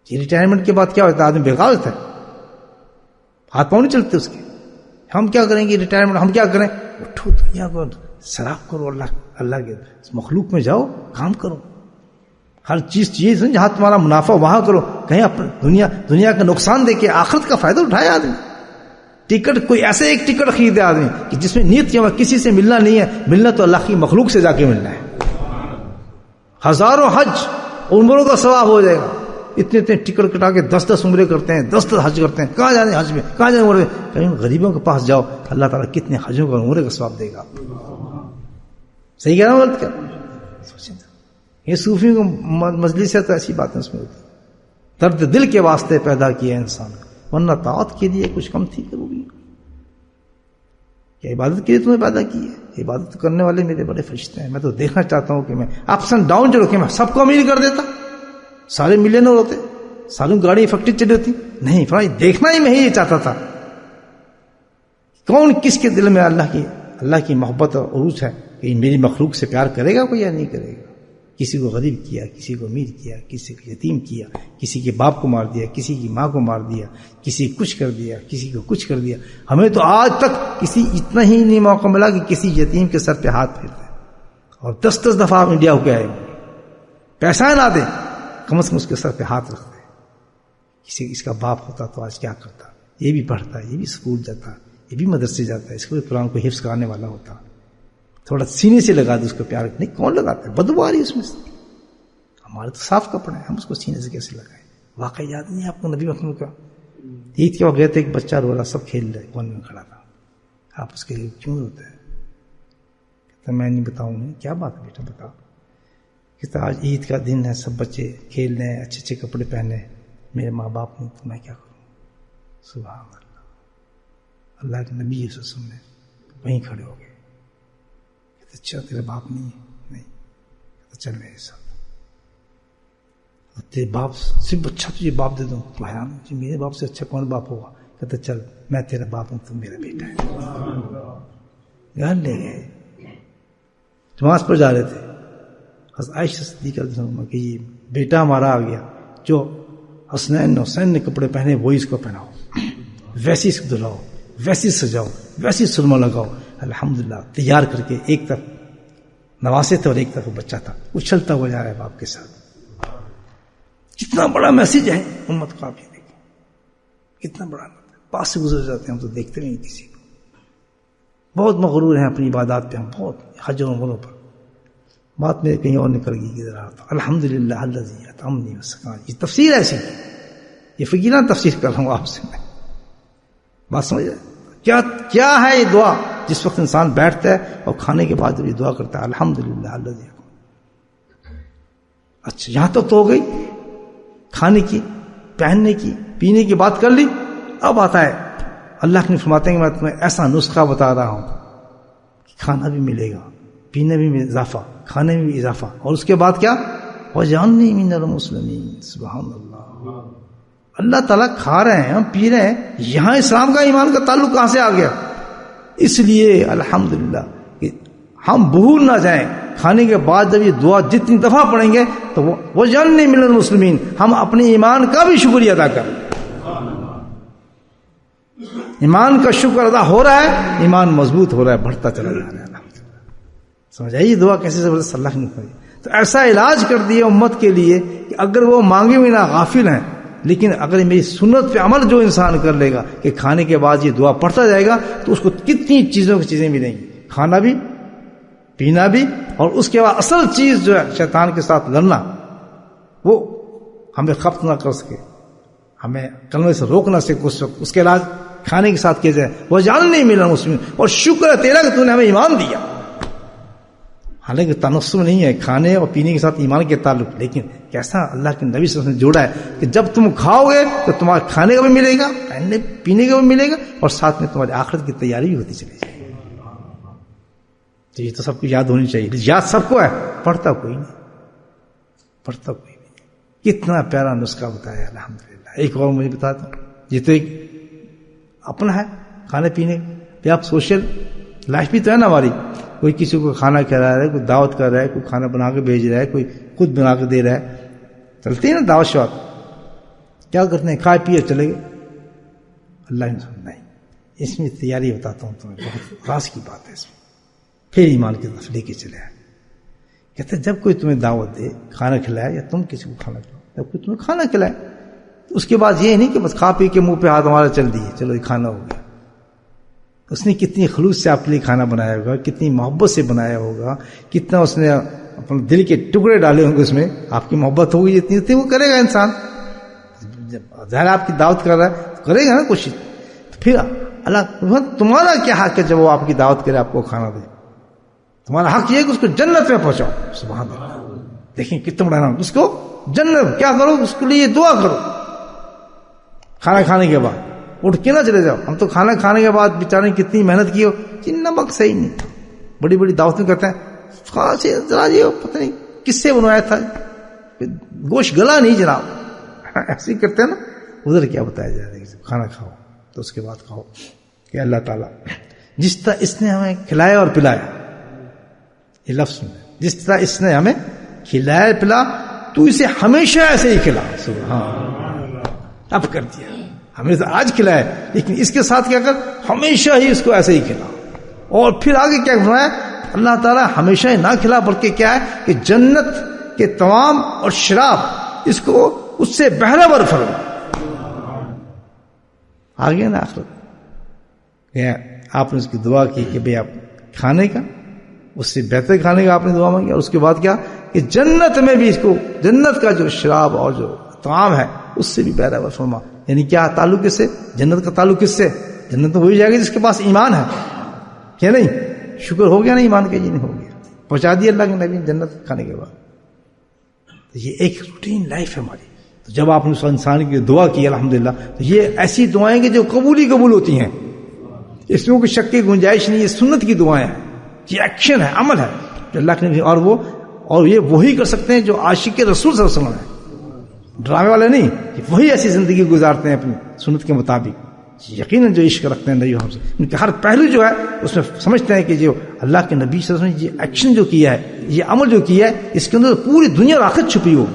یہ ریٹائرمنٹ کے بعد کیا ہوتا ہے؟ آدمی بیکار ہوتا ہے، ہاتھ پاؤں نہیں چلتے اس کے. ہم کیا کریں گے ریٹائرمنٹ؟ ہم کیا کریں؟ اٹھو دنیا کو سراف کرو، اللہ کے مخلوق میں جاؤ، کام کرو. ہر چیز جہاں تمہارا منافع وہاں کرو. کہیں اپنے دنیا کا نقصان دے کے آخرت کا فائدہ اٹھائے آدمی. ٹکٹ کوئی ایسے ایک ٹکٹ خریدے آدمی کہ جس میں نیت کیا کسی سے ملنا نہیں ہے، ملنا تو اللہ کی مخلوق سے جا کے ملنا ہے. ہزاروں حج عمروں کا ثواب ہو جائے گا. اتنے ٹکٹ کٹا کے 10 عمرے کرتے ہیں، 10 حج کرتے ہیں. کہاں جانے حج میں، کہاں جانے عمرے؟ کہیں غریبوں کے پاس جاؤ، اللہ تعالیٰ کتنے حجوں کا عمرے کا ثواب دے گا. صحیح کہہ رہا ہوں غلط کیا؟ سوچیں. یہ صوفیوں کو مجلس ہے تو ایسی باتیں اس میں ہوتی. درد دل کے واسطے پیدا کیا انسان، ورنہ طاعت کے لیے کچھ کم تھی ضروری. کیا عبادت کے لیے تمہیں پیدا کی ہے؟ عبادت کرنے والے میرے بڑے فرشتے ہیں. میں تو دیکھنا چاہتا ہوں کہ میں اپس اینڈ ڈاؤن جو رکھے میں سب کو امیر کر دیتا، سارے ملینر ہوتے، ساروں گاڑی فیکٹری چلی ہوتی. نہیں، فلاں دیکھنا ہی میں ہی یہ چاہتا تھا کون کس کے دل میں اللہ کی محبت اور عروج ہے کہ میری مخلوق سے پیار کرے گا کوئی یا نہیں کرے گا. کسی کو غریب کیا، کسی کو امیر کیا، کسی کو یتیم کیا، کسی کے باپ کو مار دیا، کسی کی ماں کو مار دیا، کسی کچھ کر دیا، کسی کو کچھ کر دیا. ہمیں تو آج تک اتنا ہی نہیں موقع ملا کہ کسی یتیم کے سر پہ ہاتھ پھیرتے اور 10 دفعہ آپ انڈیا ہو کے آئے ہوں. پیسہ نہ دیں، کم از کم اس کے سر پہ ہاتھ رکھتے. اس کا باپ ہوتا تو آج کیا کرتا؟ یہ بھی پڑھتا، یہ بھی اسکول جاتا، یہ بھی مدرسے جاتا، اس کو بھی قرآن کو حفظ کرانے والا ہوتا. تھوڑا سینے سے لگا دے اس کو پیار. نہیں، کون لگاتا ہے؟ بدبو آ رہی ہے اس میں سے. ہمارے تو صاف کپڑے ہیں، ہم اس کو سینے سے کیسے لگائیں؟ واقعی یاد نہیں آپ کو نبی محمد کا عید کے وقت گئے تھے، ایک بچہ رو رہا، سب کھیل رہے، کون میں کھڑا تھا. آپ اس کے لیے کیوں روتے ہیں؟ کہتا میں نہیں بتاؤں گا. کیا بات ہے بیٹا بتاؤ. کہتا آج عید کا دن ہے، سب بچے کھیل رہے ہیں، اچھے اچھے کپڑے پہنے، میرے ماں باپ نے، تو میں کیا کروں؟ سبحان اللہ. اللہ کے نبی صلی اللہ علیہ وسلم نے وہیں کھڑے ہو گئے. اچھا تیرا باپ نہیں ہے؟ نہیں. چل میرے ساتھ. تیرے باپ صرف اچھا تجھے باپ دے دوں تو حیران جی میرے باپ سے اچھا کون باپ ہوگا؟ کہتا چل میں تیرا باپ ہوں، تم میرا بیٹا ہے. گھر لے گئے، نماز پر جا رہے تھے. عائشہ صدیقہ کہ یہ بیٹا ہمارا آ گیا، جو حسین نے کپڑے پہنے وہی اس کو پہناؤ، ویسی اس کو دلاؤ، ویسی سجاؤ، ویسی سرما لگاؤ. الحمدللہ تیار کر کے ایک طرف نواسے تھے اور ایک طرف بچہ تھا، اچھلتا ہوا جا رہا ہے باپ کے ساتھ. کتنا بڑا میسج ہے امت کا. آپ یہ دیکھیں کتنا بڑا. پاس سے گزر جاتے ہیں ہم تو دیکھتے نہیں کسی کو. بہت مغرور ہیں اپنی عبادات پہ ہم، بہت حج و عمروں پر. بات میرے کہیں اور نکل گئی کی ذرا. الحمدللہ الذی اطعمنی وسقانی، یہ تفسیر ایسی کی، یہ فقیرانہ تفسیر کر رہا ہوں آپ سے میں. بات سمجھ رہے کیا ہے یہ دعا جس وقت انسان بیٹھتا ہے اور کھانے کے بعد جب یہ دعا کرتا ہے الحمدللہ الذی. اچھا یہاں تک تو ہو گئی، کھانے کی، پہننے کی، پینے کی بات کر لی. اب آتا ہے اللہ نے فرماتے ہیں کہ میں تمہیں ایسا نسخہ بتا رہا ہوں کہ کھانا بھی ملے گا، پینے میں بھی اضافہ، کھانے میں بھی اضافہ، اور اس کے بعد کیا؟ وَجَعَلْنِي مِنَ الْمُسْلِمِينَ. سبحان اللہ. اللہ تعالیٰ کھا رہے ہیں، ہم پی رہے ہیں، یہاں اسلام کا ایمان کا تعلق کہاں سے آ گیا؟ اس لیے الحمدللہ کہ ہم بھول نہ جائیں کھانے کے بعد جب یہ دعا جتنی دفعہ پڑھیں گے تو وَجَعَلْنِي مِنَ الْمُسْلِمِينَ، ہم اپنے ایمان کا بھی شکریہ ادا کریں. ایمان کا شکر ادا ہو رہا ہے، ایمان مضبوط ہو رہا ہے، بڑھتا چلا جا رہا ہے. سمجھ آئیے دعا کیسے زبردست اللہ نے پڑھی. تو ایسا علاج کر دیا امت کے لیے کہ اگر وہ مانگے بھی نہ غافل ہیں، لیکن اگر میری سنت پہ عمل جو انسان کر لے گا کہ کھانے کے بعد یہ دعا پڑھتا جائے گا تو اس کو کتنی چیزوں کی چیزیں ملیں گی، کھانا بھی، پینا بھی، اور اس کے بعد اصل چیز جو ہے شیطان کے ساتھ لڑنا، وہ ہمیں خفت نہ کر سکے، ہمیں کلمے سے روک نہ سکے اس وقت. اس کے علاج کھانے کے ساتھ کیا جائے وَجَعَلْنِي مِنَ الْمُسْلِمِينَ، اور شکر ہے تیرا کہ تو نے ہمیں ایمان دیا. حالانکہ تناسب نہیں ہے کھانے اور پینے کے ساتھ ایمان کے تعلق، لیکن کیسا اللہ کے نبی صلی اللہ علیہ وسلم نے جوڑا ہے کہ جب تم کھاؤ گے تو تمہارے کھانے کا بھی ملے گا، پہننے پینے کا بھی ملے گا، اور ساتھ میں تمہاری آخرت کی تیاری بھی ہوتی چلی جائے گی. تو یہ تو سب کو یاد ہونی چاہیے. یاد سب کو ہے، پڑھتا کوئی نہیں، پڑھتا کوئی نہیں. کتنا پیارا نسخہ بتایا الحمدللہ. ایک اور مجھے بتاتا ہوں، یہ تو ایک اپنا ہے کھانے پینے پہ. آپ سوشل لائف بھی تو ہے نا ہماری، کوئی کسی کو کھانا کھلا رہا ہے، کوئی دعوت کر رہا ہے، کوئی کھانا بنا کے بھیج رہا ہے، کوئی خود بنا کے دے رہا ہے. چلتے ہیں نا دعوت شوق، کیا کرتے ہیں؟ کھائے پیے چلے گئے. اللہ نے سمجھا نہیں، اس میں تیاری بتاتا ہوں تمہیں، بہت راز کی بات ہے اس میں. پھر ایمان کی طرف لے کے چلے آئے. کہتے جب کوئی تمہیں دعوت دے، کھانا کھلائے، یا تم کسی کو کھانا کھلاؤ، جب کوئی تمہیں کھانا کھلائے، اس کے بعد یہ نہیں کہ بس کھا پی کے منہ پہ ہاتھ ہمارا چل دیے چلو یہ کھانا ہو گیا. اس نے کتنی خلوص سے آپ کے لیے کھانا بنایا ہوگا، کتنی محبت سے بنایا ہوگا، کتنا اس نے اپنے دل کے ٹکڑے ڈالے ہوں گے، اس میں آپ کی محبت ہوگی جتنی وہ کرے گا انسان. ظاہر آپ کی دعوت کر رہا ہے تو کرے گا نا کوشش. پھر اللہ تمہارا کیا حق ہے جب وہ آپ کی دعوت کرے، آپ کو کھانا دے؟ تمہارا حق یہ ہے کہ اس کو جنت میں پہنچاؤ. سبحان اللہ. دیکھیں کتنا بڑا نام، اس کو جنت کیا کرو، اس کے لیے دعا کرو. کھانا کھانے کے بعد اٹھ کے نہ چلے جاؤ. ہم تو کھانا کھانے کے بعد بیچارے کتنی محنت کی ہو، نمک صحیح نہیں تھا، بڑی بڑی دعوتیں کرتے ہیں، کہاں سے ذرا یہ پتہ نہیں کس سے بنوایا تھا، گوشت گلا نہیں جناب، ایسے ہی کرتے ہیں نا. ادھر کیا بتایا جا رہا ہے کہ کھانا کھاؤ تو اس کے بعد کھاؤ کہ اللہ تعالیٰ جس طرح اس نے ہمیں کھلایا اور پلایا، یہ لفظ میں جس طرح اس نے ہمیں کھلایا پلا تو اسے ہمیشہ ایسے ہی کھلا. سبحان. اب کر دیا، ہمیں تو آج کھلایا، لیکن اس کے ساتھ کیا کر، ہمیشہ ہی اس کو ایسے ہی کھلا. اور پھر آگے کیا فرمایا، اللہ تعالیٰ ہمیشہ ہی نہ کھلا بلکہ کیا ہے کہ جنت کے تمام اور شراب اس کو اس سے بہرا بر فرما. آگے نا آخرت آپ نے اس کی دعا کی کہ بھئی آپ کھانے کا، اس سے بہتر کھانے کا آپ نے دعا مانگی، اور اس کے بعد کیا کہ جنت میں بھی اس کو، جنت کا جو شراب اور جو طعام ہے اس سے بھی بہرا بر فرما. یعنی کیا تعلق کس سے؟ جنت کا تعلق کس سے؟ جنت تو وہی جائے گی جس کے پاس ایمان ہے، کیا نہیں؟ شکر ہو گیا نا ایمان کا؟ یہ نہیں ہو گیا، پہنچا دیا اللہ کے نبی جنت کھانے کے بعد. یہ ایک روٹین لائف ہے ہماری. تو جب آپ نے اس انسان کی دعا کی الحمدللہ، تو یہ ایسی دعائیں کہ جو قبول ہوتی ہیں، اس میں کوئی شک کی گنجائش نہیں. یہ سنت کی دعائیں ہیں، یہ ایکشن ہے، عمل ہے جو اللہ کے نبی، اور یہ وہی کر سکتے ہیں جو عاشق رسول صلی اللہ علیہ وسلم ہیں، ڈرامے والے نہیں. وہی ایسی زندگی گزارتے ہیں اپنی سنت کے مطابق. یقیناً جو عشق رکھتے ہیں نبی ہم سے، ان کے ہر پہلو جو ہے اس میں سمجھتے ہیں کہ جو اللہ کے نبی صلی اللہ علیہ وسلم نے یہ ایکشن جو کیا ہے، یہ عمل جو کیا ہے، اس کے اندر پوری دنیا اور آخرت چھپی ہو.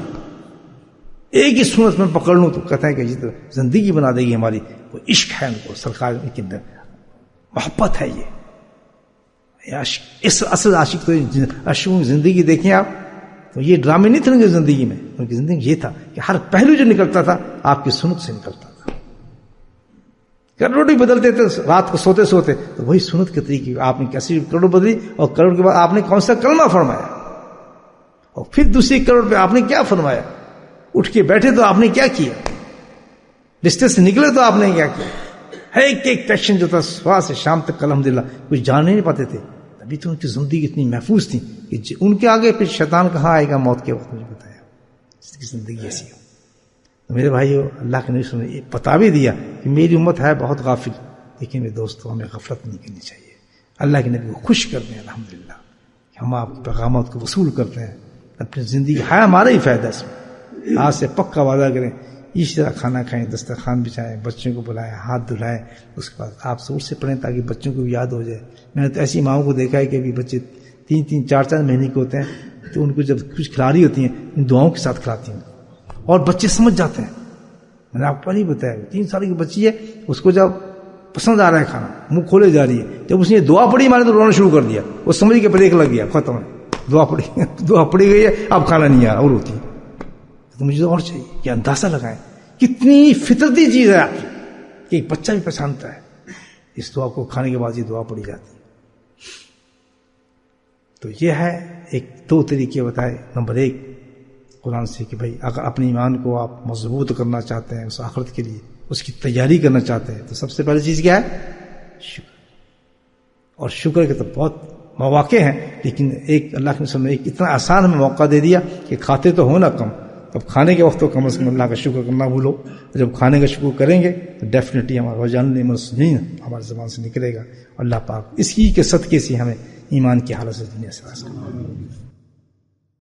ایک ہی سنت میں پکڑ لوں تو کہتے ہیں کہ یہ زندگی بنا دے گی ہماری. وہ عشق ہے ان کو، سرکار کے اندر محبت ہے. یہ عاشق، اس اصل عاشق تو عاشقوں کی زندگی دیکھیں آپ، تو یہ ڈرامے نہیں تھے ان کی زندگی میں. ان کی زندگی یہ تھا کہ ہر پہلو جو نکلتا تھا آپ کی سنت سے نکلتا تھا. کروڑ بدلتے تھے رات کو سوتے سوتے، تو وہی سنت کے طریقے آپ نے کیسی کروڑ بدلی، اور کروڑ کے بعد آپ نے کون سا کلمہ فرمایا، اور پھر دوسری کروڑ پہ آپ نے کیا فرمایا، اٹھ کے بیٹھے تو آپ نے کیا کیا، بستر سے نکلے تو آپ نے کیا کیا، ایک ایک ایکشن جو تھا صبح سے شام تک الحمدللہ کچھ جان نہیں پاتے تھے، تبھی تو ان کی زندگی اتنی محفوظ تھی کہ ان کے آگے پھر شیطان کہاں آئے گا موت کے وقت، مجھے بتایا اس کی زندگی ایسی ہو۔ تو میرے بھائیو، اللہ کے نبی صلی اللہ علیہ وسلم نے بتا بھی دیا کہ میری امت ہے بہت غافل، لیکن میرے دوستوں ہمیں غفلت نہیں کرنی چاہیے، اللہ کے نبی کو خوش کرتے ہیں الحمدللہ، ہم آپ کے پیغامات کو وصول کرتے ہیں، اپنی زندگی ہے ہمارا ہی فائدہ اس میں، آج سے پکا وعدہ کریں اس طرح کھانا کھائیں، دسترخوان بچھائیں، بچوں کو بلائیں، ہاتھ دھلائیں، اس کے بعد آپ زور سے پڑھیں تاکہ بچوں کو بھی یاد ہو جائے۔ میں نے تو ایسی ماؤں کو دیکھا ہے کہ ابھی بچے 3-3 4-4 مہینے کے ہوتے ہیں، تو ان کو جب کچھ کھلا رہی ہوتی ہیں ان دعاؤں کے ساتھ کھلاتی ہیں، اور بچے سمجھ جاتے ہیں۔ میں نے آپ کو نہیں بتایا 3 سال کی بچی ہے، اس کو جب پسند آ رہا ہے کھانا، منہ کھولے جا رہی ہے، جب اس نے دعا پڑھی میں نے تو رونا شروع کر دیا، وہ سمجھ کے بریک لگ گیا، ختم ہے، دعا پڑھی گئی ہے، اب کھانا نہیں آ رہا، اور ہوتی ہے۔ تو مجھے تو اور چاہیے کہ اندازہ لگائیں کتنی فطرتی چیز ہے آپ کی کہ ایک بچہ بھی پہچانتا ہے اس دعا کو، کھانے کے بعد یہ دعا پڑھی جاتی ہے۔ تو یہ ہے ایک 2 طریقے بتائے۔ نمبر 1 قرآن سے کہ بھائی اگر اپنے ایمان کو آپ مضبوط کرنا چاہتے ہیں، اس آخرت کے لیے اس کی تیاری کرنا چاہتے ہیں، تو سب سے پہلی چیز کیا ہے؟ شکر۔ اور شکر کے تو بہت مواقع ہیں، لیکن ایک اللہ کے رسول نے ایک اتنا آسان ہمیں موقع دے دیا کہ کھاتے تو ہو نا کم، اب کھانے کے وقت تو کم از کم اللہ کا شکر کرنا بھولو، جب کھانے کا شکر کریں گے تو ڈیفینیٹلی ہمارا وجان نہیں ہمارے زبان سے نکلے گا، اللہ پاک اس کی کے صدقے سے ہمیں ایمان کی حالت سے دنیا سے راضی کرے۔